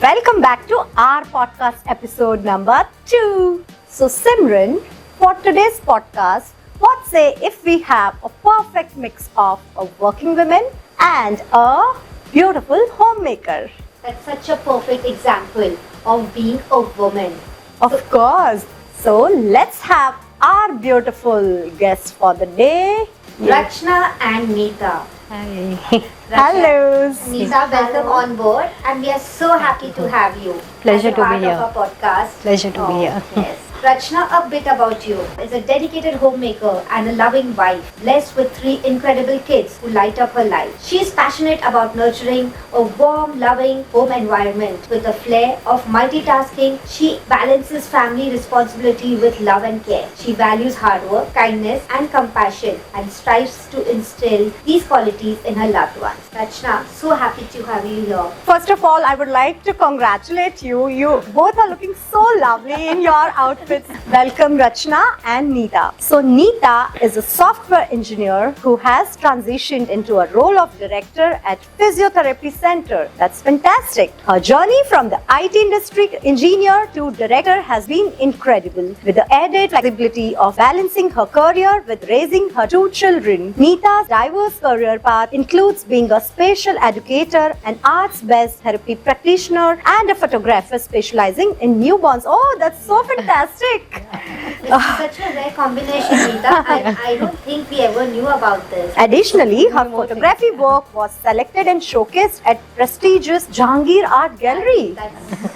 welcome back to our podcast episode number 2. So Simran, for today's podcast, what say if we have a perfect mix of a working woman and a beautiful homemaker? That's such a perfect example of being a woman. Of course. So let's have our beautiful guests for the day. Rachna and Neeta. Hi. Hello. Neeta, welcome on board, and we are so happy to have you. Pleasure as a to be part here. Of our podcast. Pleasure to be here. Yes. Rachna, a bit about you. Is a dedicated homemaker and a loving wife, blessed with 3 incredible kids who light up her life. She is passionate about nurturing a warm, loving home environment with a flair of multitasking. She balances family responsibility with love and care. She values hard work, kindness, and compassion, and strives to instill these qualities in her loved ones. Rachna, so happy to have you here. First of all, I would like to congratulate you. You both are looking so lovely in your outfits. Welcome Rachna and Neeta. So Neeta is a software engineer who has transitioned into a role of director at Physiotherapy Center. That's fantastic. Her journey from the IT industry engineer to director has been incredible, with the added flexibility of balancing her career with raising her 2 children. Neeta's diverse career path includes being a special educator, an arts-based therapy practitioner, and a photographer specializing in newborns. Oh, that's so fantastic. It's such a rare combination, Neeta. I don't think we ever knew about this. Additionally, her photography work was selected and showcased at prestigious Jahangir Art Gallery.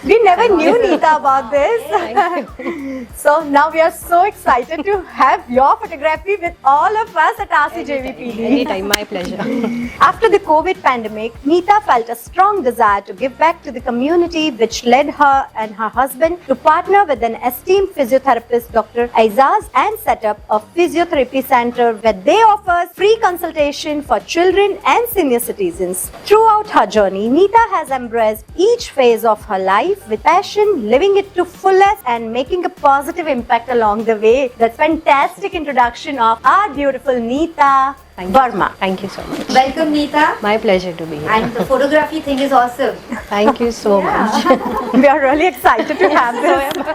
We never knew Neeta about this. So now we are so excited to have your photography with all of us at RCJVPD. Anytime, my pleasure. After the COVID pandemic, Neeta felt a strong desire to give back to the community, which led her and her husband to partner with an esteemed physiotherapist, Dr. Aizaz, and set up a physiotherapy center where they offer free consultation for children and senior citizens. Throughout her journey, Neeta has embraced each phase of her life with passion, living it to fullest and making a positive impact along the way. That's fantastic introduction of our beautiful Neeta Verma. Thank you so much. Welcome, Neeta. My pleasure to be here. And the photography thing is awesome. Thank you so much. We are really excited to have this.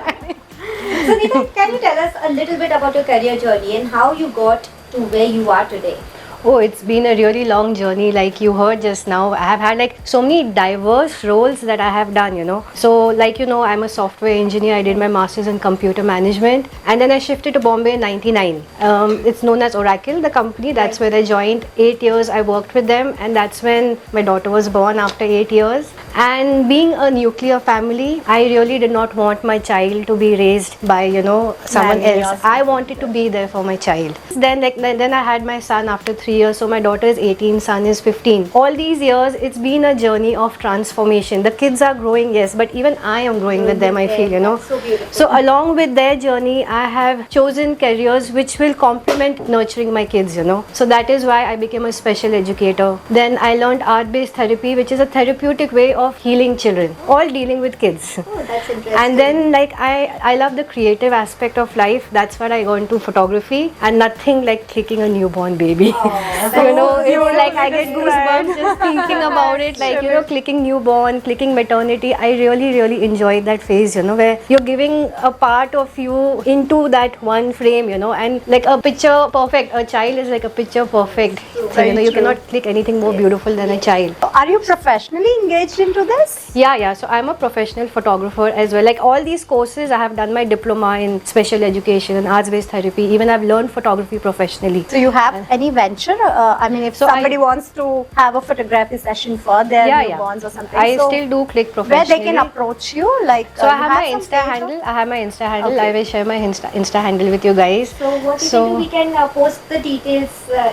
So, Neeta, can you tell us a little bit about your career journey and how you got to where you are today? Oh, it's been a really long journey, like you heard just now. I have had like so many diverse roles that I have done, So like I'm a software engineer. I did my master's in computer management, and then I shifted to Bombay in '99. It's known as Oracle, the company. That's where I joined. 8 years I worked with them, and that's when my daughter was born after 8 years. And being a nuclear family, I really did not want my child to be raised by someone else. I wanted to be there for my child. Then I had my son after 3 years. So my daughter is 18, son is 15. All these years, it's been a journey of transformation. The kids are growing, yes, but even I am growing with them, I feel, So beautiful. So along with their journey, I have chosen careers which will complement nurturing my kids, So that is why I became a special educator. Then I learned art-based therapy, which is a therapeutic way of healing children, all dealing with kids. Oh, that's interesting. And then I love the creative aspect of life. That's why I got into photography, and nothing like clicking a newborn baby. It's like I get goosebumps just thinking about it. Like clicking newborn, clicking maternity. I really enjoyed that phase, where you're giving a part of you into that one frame, and like a picture perfect. A child is like a picture perfect thing. You cannot click anything more beautiful than a child. Are you professionally engaged into this? Yeah. So I'm a professional photographer as well. Like all these courses, I have done my diploma in special education and arts-based therapy. Even I've learned photography professionally. So you have any venture? If somebody wants to have a photography session for their newborns or something, I still do click where professionally. they can approach you, So I have my Insta handle. Okay. I will share my Insta handle with you guys. So what we can do, we can post the details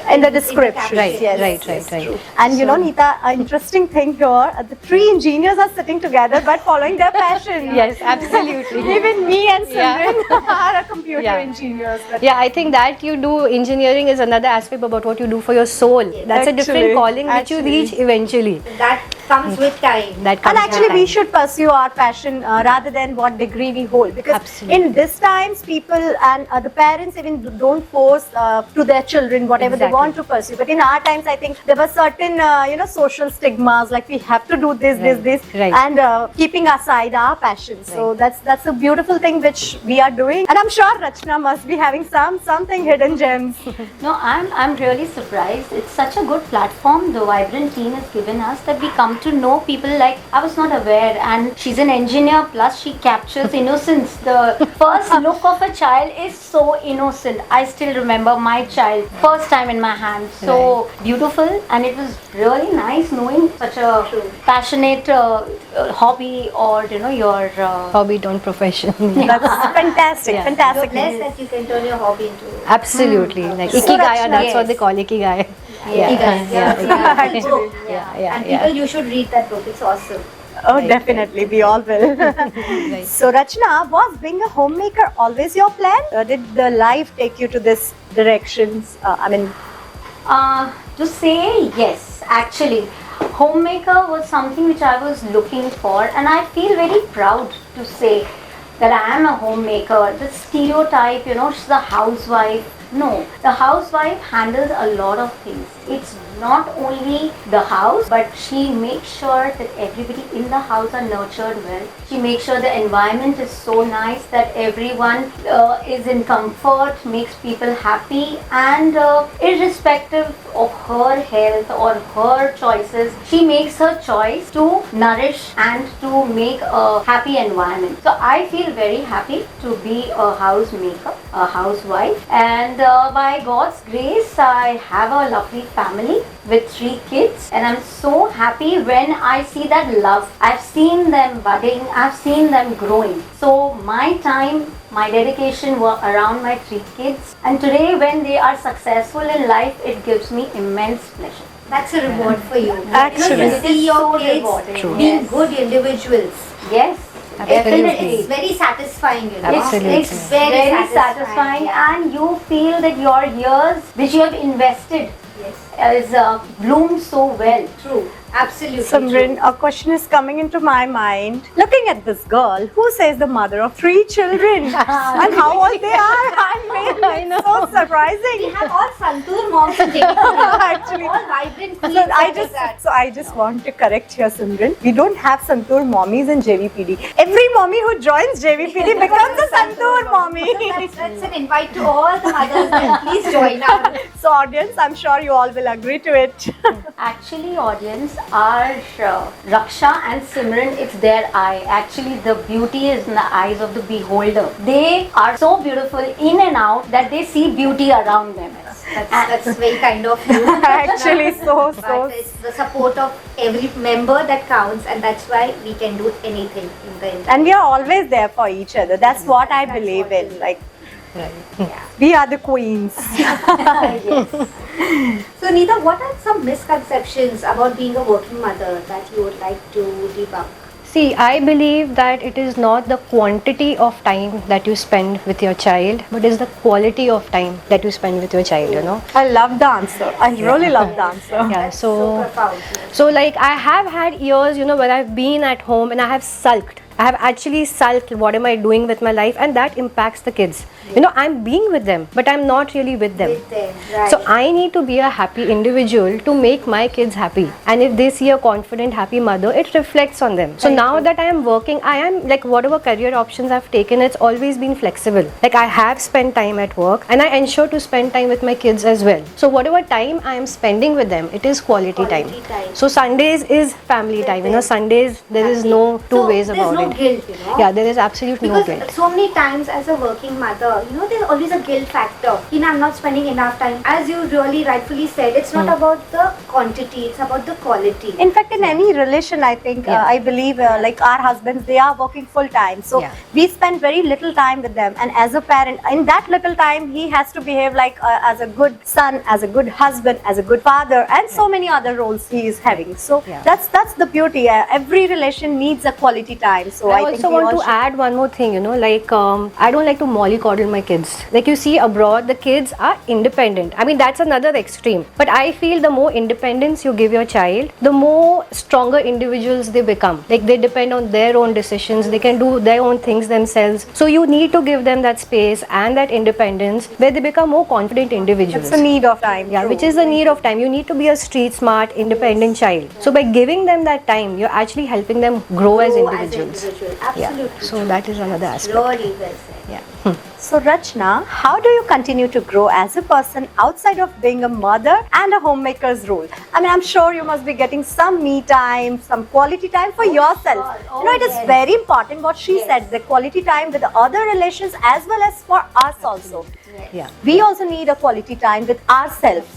in the description. Right, Yes, right. And Neeta, an interesting thing here, the 3 engineers are sitting together but following their passion. Yes, absolutely. Even me and Yeah. Simran are a computer Yeah. engineers. But Yeah, I think that you do engineering is another aspect about what you do for your soul. That's a different Actually, calling which you reach eventually. That comes with time. That comes And actually, with we time. should pursue our passion rather than what degree we hold. Because Absolutely. in this times, people and the parents even don't force to their children whatever they Exactly. want to pursue. But in our times, I think there were certain, social stigmas like we have to do this, Right. this, Right. and keeping aside our passion. So that's a beautiful thing which we are doing. And I'm sure Rachna must be having something hidden gems. No, I'm really surprised. It's such a good platform the Vibrant team has given us that we come to know people like I was not aware. And she's an engineer, plus she captures innocence. The first look of a child is so innocent. I still remember my child first time in my hand. So beautiful, and it was really nice knowing such a passionate hobby or your Hobby don't profession. That's fantastic, Yeah. You're fantastic. blessed that you can turn your hobby into. Absolutely. Like So Ikigaya, Rachna- that's what they Yes. call Ikigai. Yes, Yeah. it's a book. Yeah, And yeah. people, you should read that book. It's awesome. Oh, definitely, we all will. So, Rachna, was being a homemaker always your plan? Or did the life take you to this directions? To say yes, actually, homemaker was something which I was looking for, and I feel very proud to say that I am a homemaker. The stereotype, she's a housewife. No, the housewife handles a lot of things. It's not only the house, but she makes sure that everybody in the house are nurtured well. She makes sure the environment is so nice that everyone is in comfort, makes people happy, and irrespective of her health or her choices, she makes her choice to nourish and to make a happy environment. So I feel very happy to be a housemaker, a housewife, and by God's grace, I have a lovely family with 3 kids, and I'm so happy when I see that love. I've seen them budding, I've seen them growing. So my time, my dedication were around my 3 kids, and today when they are successful in life, it gives me immense pleasure. That's a reward for you. Actually. You see your So kids rewarding. being Yes. good individuals. Yes, Absolutely. It's very satisfying, Absolutely. It's very very satisfying, and you feel that your years which you have invested Yes, is bloomed so well. true. Absolutely. Simran, a question is coming into my mind. Looking at this girl, who says the mother of 3 children, and how old they are? I know. So We surprising. have all Santur moms in JVPD. Actually. All vibrant queens. So I just want to correct here, Simran. We don't have Santur mommies in JVPD. Every mommy who joins JVPD becomes a Santur mommy. That's an invite to all the mothers. That please join us. So audience, I'm sure you all will agree to it. Actually, audience, our Raksha and Simran, it's their eye. Actually, the beauty is in the eyes of the beholder. They are so beautiful in and out that they see beauty around them. That's very kind of you. Actually, so. But it's the support of every member that counts, and that's why we can do anything in the end. And we are always there for each other. That's what I That's believe what in. it Like, we are the queens. Yes. So, Neeta, what are some misconceptions about being a working mother that you would like to debunk? See, I believe that it is not the quantity of time that you spend with your child, but it's the quality of time that you spend with your child. I love the answer. I really love the answer. Yeah, So so profound. so like I have had years, where I've been at home and I have sulked. I have actually sulked, what am I doing with my life, and that impacts the kids. I'm being with them, but I'm not really with them. With them, right. So I need to be a happy individual to make my kids happy. And if they see a confident, happy mother, it reflects on them. So now that I am working, I am like whatever career options I've taken, it's always been flexible. Like I have spent time at work and I ensure to spend time with my kids as well. So whatever time I am spending with them, it is quality time. time. So Sundays is family time. Sundays there is no two ways about there's no it. guilt, Yeah, there is absolutely no Because guilt. so many times as a working mother, there's always a guilt factor. I'm not spending enough time. As you really rightfully said, it's not about the quantity, it's about the quality. In fact, in any relation, I think, Yeah. I believe, like our husbands, they are working full time. So Yeah. we spend very little time with them. And as a parent, in that little time, he has to behave like as a good son, as a good husband, as a good father, and so many other roles he is having. So Yeah. that's the beauty. Every relation needs a quality time. So I think also we want all to should- add one more thing, like I don't like to mollycoddle spoiled my kids. Like you see abroad, the kids are independent. I mean, that's another extreme. But I feel the more independence you give your child, the more stronger individuals they become. Like they depend on their own decisions, they can do their own things themselves. So you need to give them that space and that independence where they become more confident individuals. It's a need of time. Yeah, True. which is the need of time. You need to be a street smart, independent child. So by giving them that time, you're actually helping them grow as individuals. Absolutely. Yeah. So that is another aspect. Really well said. Yeah. So Rachna, how do you continue to grow as a person outside of being a mother and a homemaker's role? I mean, I'm sure you must be getting some me time, some quality time for yourself. sure. You know, it is Yes. very important what she Yes. said, the quality time with the other relations as well as for us also. Yeah. We also need a quality time with ourselves.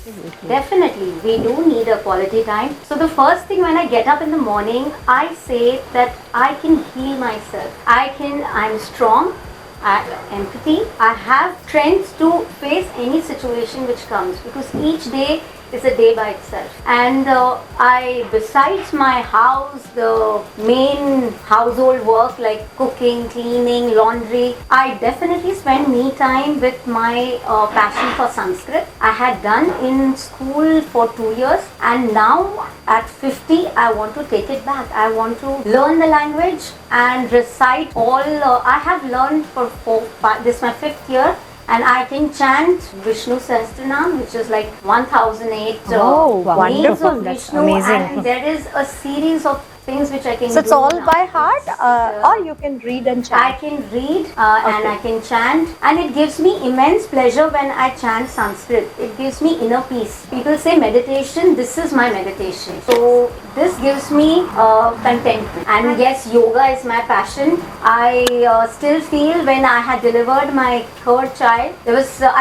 Definitely, we do need a quality time. So the first thing when I get up in the morning, I say that I can heal myself. I'm strong. I have empathy. I have strength to face any situation which comes, because each day is a day by itself. And besides my house, the main household work like cooking, cleaning, laundry, I definitely spend me time with my passion for Sanskrit. I had done in school for 2 years, and now at 50, I want to take it back. I want to learn the language and recite all. I have learned for 4-5. This is my 5th year. And I can chant Vishnu Sahasranam, which is like 1008 Oh, wow. names Wonderful. of That's Vishnu, amazing. and there is a series of things which I can So it's do all now. by heart, or you can read and I chant. can read and I can chant, and it gives me immense pleasure when I chant Sanskrit. It gives me inner peace. People say meditation, this is my meditation. So this gives me contentment. And yes, yoga is my passion. I still feel when I had delivered my 3rd child,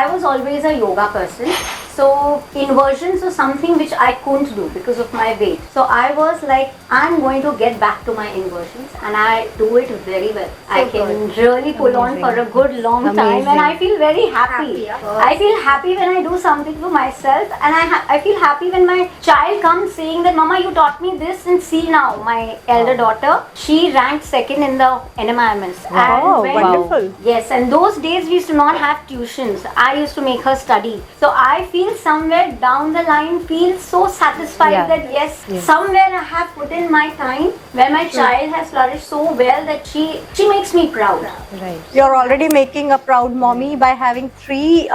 I was always a yoga person. So inversions was something which I couldn't do because of my weight. So I was like, I'm going to get back to my inversions, and I do it very well. I can really pull on for a good long time, and I feel very happy. I feel happy when I do something for myself, and I feel happy when my child comes saying that, Mama, you taught me this, and see now, my elder daughter, she ranked 2nd in the NMIMS. Wow, And wonderful. Yes, and those days we used to not have tuitions. I used to make her study. So I feel somewhere down the line, feel so satisfied Yeah. that yes, somewhere I have put in my time where my child has flourished so well that she makes me proud. Right. You're already making a proud mommy by having 3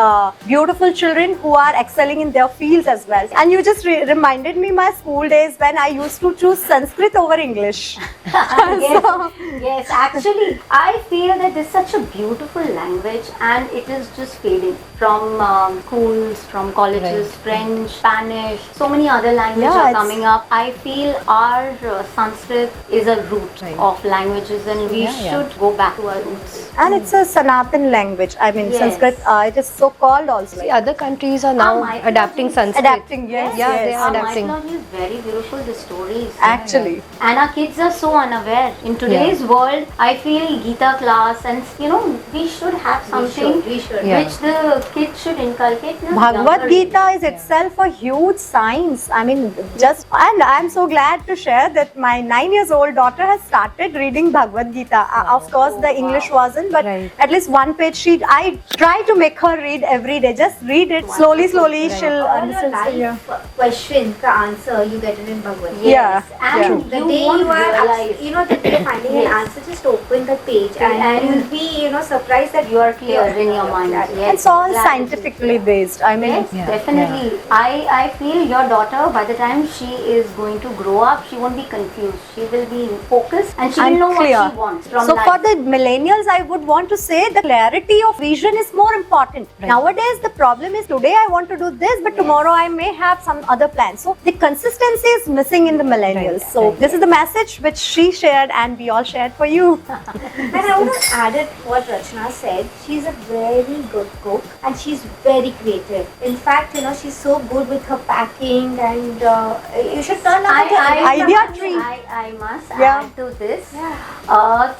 beautiful children who are excelling in their fields as well. And you just reminded me my school days when I used to choose Sanskrit over English. Yes, actually, I feel that this is such a beautiful language, and it is just fading from schools, from colleges, French, Spanish, so many other languages Yeah, are it's- coming up. I feel our Sanskrit is a root of languages, and we should go back to our roots. And it's a Sanatan language. I mean, Yes. Sanskrit, it is so called also. See, other countries are now mythology- adapting Sanskrit. Adapting, yes, Yeah, yes. they are Our adapting. mythology is very beautiful, the stories. Actually. And our kids are so unaware. In today's world, I feel Gita class, and we should have something We should. Yeah. which the kids should inculcate. in a Bhagavad younger Gita is itself a huge science. I mean, and I'm so glad to share that my 9 years old daughter has started reading Bhagavad Gita. Of course, the English wasn't, but Right. at least one page I try to make her read every day. Just read it slowly, she'll All your understand. life question, the answer, you get it in Bhagavad Gita. Yeah. And The you day won't you are, realize. that you're finding an Yes. answer, just open the page and And you'll be, surprised that You are clear in your mind. Yeah. Yes, It's all clarity. scientifically based. I mean, Yes, definitely. I feel your daughter, by the time she is going to grow up, she won't be confused. She will be focused, and she And will know clear. what she wants from So life. for the millennials, I would want to say the clarity of vision is more important. Nowadays, the problem is today I want to do this, but tomorrow I may have some other plan. So the consistency is missing in the millennials. So this is the message which she shared and we all shared for you. And I want to add it what Rachna said. She's a very good cook and she's very creative. In fact, she's so good with her packing, and you should turn up at her Idea tree. I must Yeah. add to this.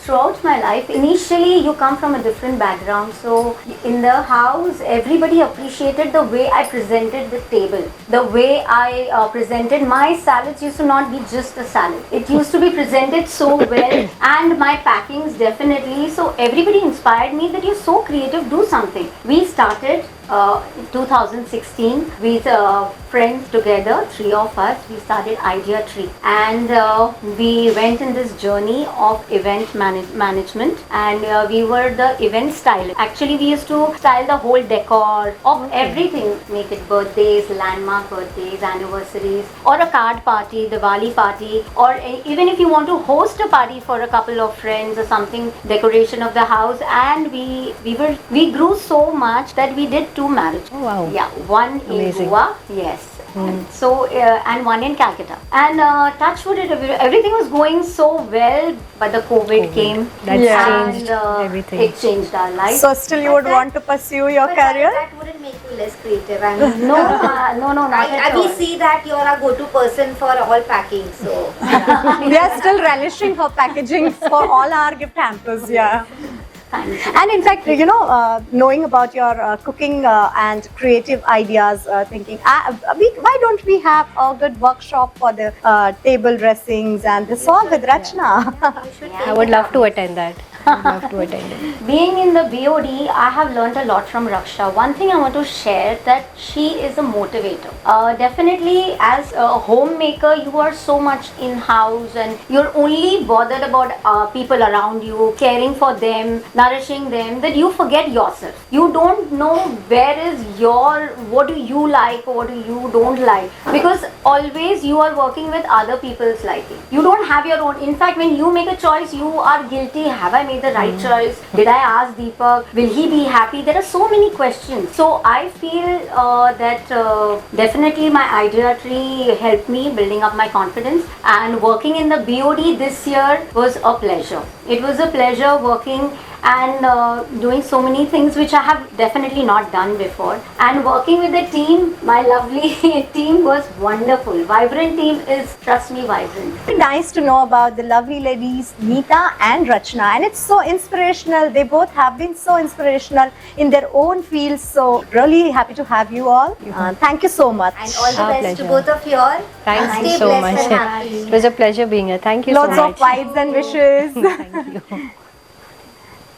Throughout my life, initially you come from a different background, so in the house, everybody appreciated the way I presented the table. The way I presented my salads used to not be just a salad. It used to be presented so well, and my packings definitely. So everybody inspired me that you're so creative, do something. We started 2016 with friends together, 3 of us. We started Idea Tree, and we went in this journey of event management, and we were the event stylist. Actually, we used to style the whole decor of everything, make it birthdays, landmark birthdays, anniversaries, or a card party, Diwali party, or even if you want to host a party for a couple of friends or something, decoration of the house. And we grew so much that we did 2 marriages. Oh, wow. Yeah, one Amazing. in Goa, yes. So and one in Calcutta. And touchwood, everything was going so well, but the COVID came. That's Yeah. changed and everything. it changed our life. So still you would want to pursue your But career? that wouldn't make you less creative. I mean, no, not at we all. see that you're a go-to person for all packing. So We are still relishing her packaging for all our gift hampers. Yeah. Thank you. And in fact, knowing about your cooking and creative ideas, thinking, why don't we have a good workshop for the table dressings and this all with Rachna? you should I would love to attend that. I'd love to attend it. Being in the BOD, I have learned a lot from Raksha. One thing I want to share, that she is a motivator. Definitely, as a homemaker, you are so much in-house and you're only bothered about people around you, caring for them, nourishing them, that you forget yourself. You don't know what do you like or what do you don't like, because always you are working with other people's liking. You don't have your own. In fact, when you make a choice, you are guilty. Have I made the right choice? Did I ask Deepak? Will he be happy? There are so many questions. So I feel that definitely my idea tree helped me building up my confidence, and working in the BOD this year was a pleasure. It was a pleasure working and doing so many things which I have definitely not done before, and working with the team, my lovely team, was wonderful. Vibrant team is, trust me, vibrant. Very nice to know about the lovely ladies Neeta and Rachna, and it's so inspirational. They both have been so inspirational in their own fields. So really happy to have you all. Thank you so much. And all the Our best to pleasure. both of you all. Thank Stay you so blessed much. and happy. It was a pleasure being here. Thank you Lots so of much. vibes and wishes. Thank you.